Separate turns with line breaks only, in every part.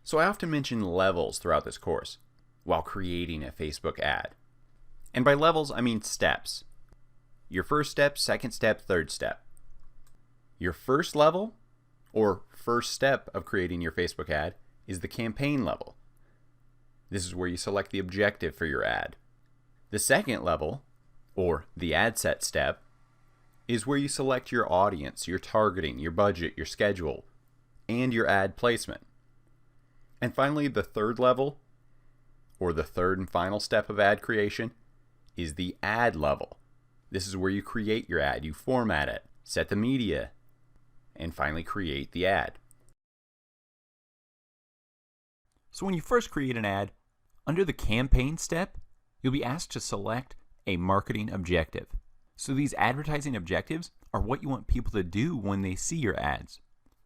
So I often mention levels throughout this course while creating a Facebook ad. And by levels, I mean steps. Your first step, second step, third step. Your first level, or first step of creating your Facebook ad, is the campaign level. This is where you select the objective for your ad. The second level, or the ad set step, is where you select your audience, your targeting, your budget, your schedule, and your ad placement. And finally, the third level, or the third and final step of ad creation, is the ad level. This is where you create your ad, you format it, set the media, and finally create the ad.
So when you first create an ad, under the campaign step, you'll be asked to select a marketing objective. So these advertising objectives are what you want people to do when they see your ads.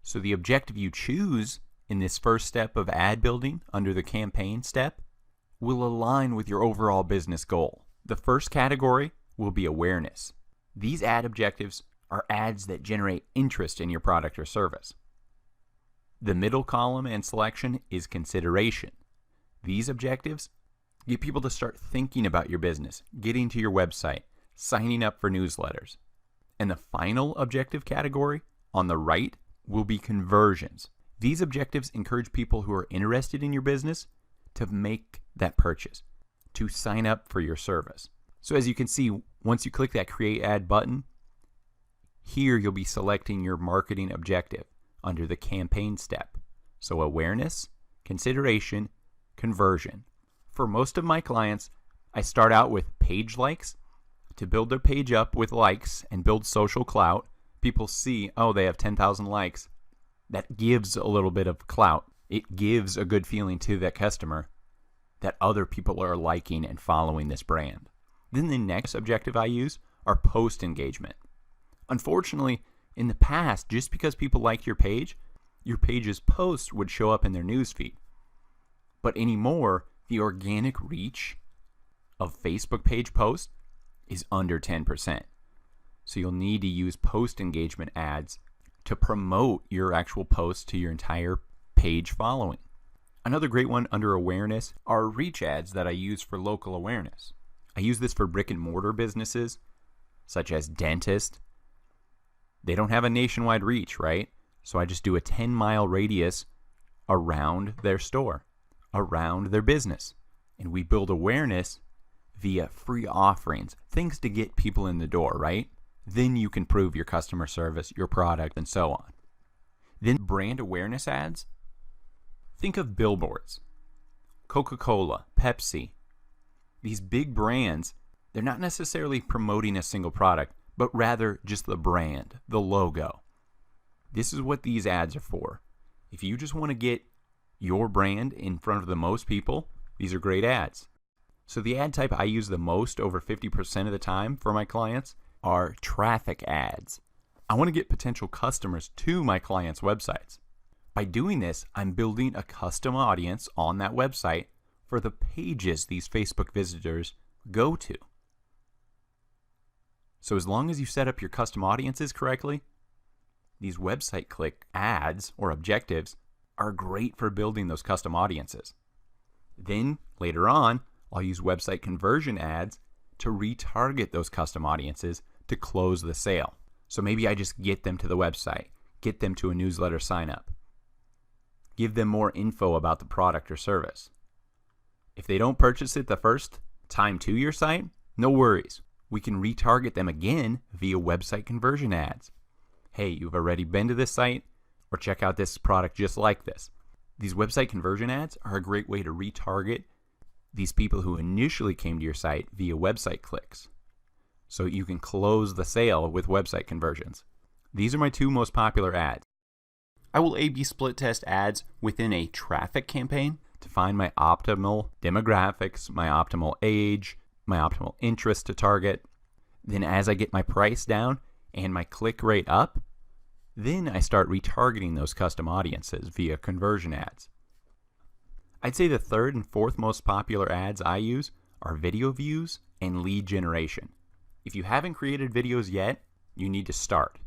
So the objective you choose in this first step of ad building under the campaign step will align with your overall business goal. The first category will be awareness. These ad objectives are ads that generate interest in your product or service. The middle column and selection is consideration. These objectives get people to start thinking about your business, getting to your website, signing up for newsletters. And the final objective category on the right will be conversions. These objectives encourage people who are interested in your business to make that purchase, to sign up for your service. So as you can see, once you click that Create Ad button, here you'll be selecting your marketing objective under the campaign step. So awareness, consideration, conversion. For most of my clients, I start out with page likes to build their page up with likes and build social clout. People see, oh, they have 10,000 likes. That gives a little bit of clout. It gives a good feeling to that customer that other people are liking and following this brand. Then the next objective I use are post engagement. Unfortunately, in the past, just because people liked your page's post would show up in their newsfeed. But anymore, the organic reach of Facebook page posts is under 10%. So you'll need to use post engagement ads to promote your actual post to your entire page following. Another great one under awareness are reach ads that I use for local awareness. I use this for brick and mortar businesses such as dentists. They don't have a nationwide reach, right? So I just do a 10-mile radius around their store, around their business. And we build awareness via free offerings, things to get people in the door, right? Then you can prove your customer service, your product, and so on. Then brand awareness ads. Think of billboards. Coca-Cola, Pepsi. These big brands, they're not necessarily promoting a single product, but rather just the brand, the logo. This is what these ads are for. If you just want to get your brand in front of the most people, these are great ads. So the ad type I use the most, over 50% of the time for my clients, are traffic ads. I want to get potential customers to my clients' websites. By doing this, I'm building a custom audience on that website for the pages these Facebook visitors go to. So as long as you set up your custom audiences correctly, these website click ads or objectives are great for building those custom audiences. Then later on, I'll use website conversion ads to retarget those custom audiences to close the sale. So maybe I just get them to the website, get them to a newsletter sign up, give them more info about the product or service. If they don't purchase it the first time to your site, no worries. We can retarget them again via website conversion ads. Hey, you've already been to this site, or check out this product just like this. These website conversion ads are a great way to retarget these people who initially came to your site via website clicks. So you can close the sale with website conversions. These are my two most popular ads.
I will A/B split test ads within a traffic campaign
to find my optimal demographics, my optimal age, my optimal interest to target. Then as I get my price down and my click rate up, then I start retargeting those custom audiences via conversion ads. I'd say the third and fourth most popular ads I use are video views and lead generation. If you haven't created videos yet, you need to start.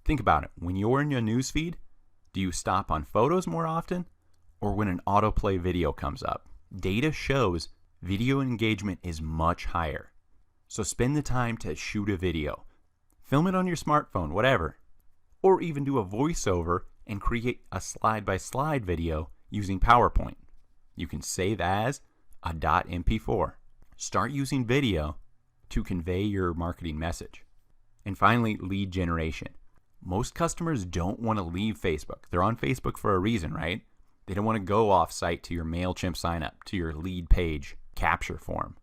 Think about it. When you're in your newsfeed, do you stop on photos more often or when an autoplay video comes up. Data shows video engagement is much higher. So spend the time to shoot a video. Film it on your smartphone, whatever. Or even do a voiceover and create a slide-by-slide video using PowerPoint. You can save as a .mp4. Start using video to convey your marketing message. And finally, lead generation. Most customers don't want to leave Facebook. They're on Facebook for a reason, right? They don't want to go off-site to your MailChimp sign-up, to your lead page capture form.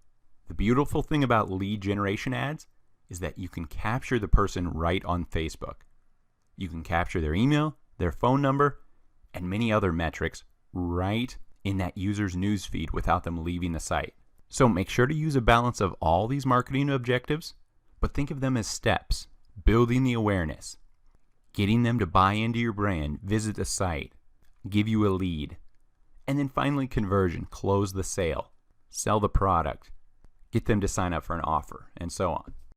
The beautiful thing about lead generation ads is that you can capture the person right on Facebook. You can capture their email, their phone number, and many other metrics right in that user's newsfeed without them leaving the site. So make sure to use a balance of all these marketing objectives, but think of them as steps. Building the awareness, getting them to buy into your brand, visit the site, give you a lead, and then finally conversion, close the sale, sell the product, get them to sign up for an offer, and so on.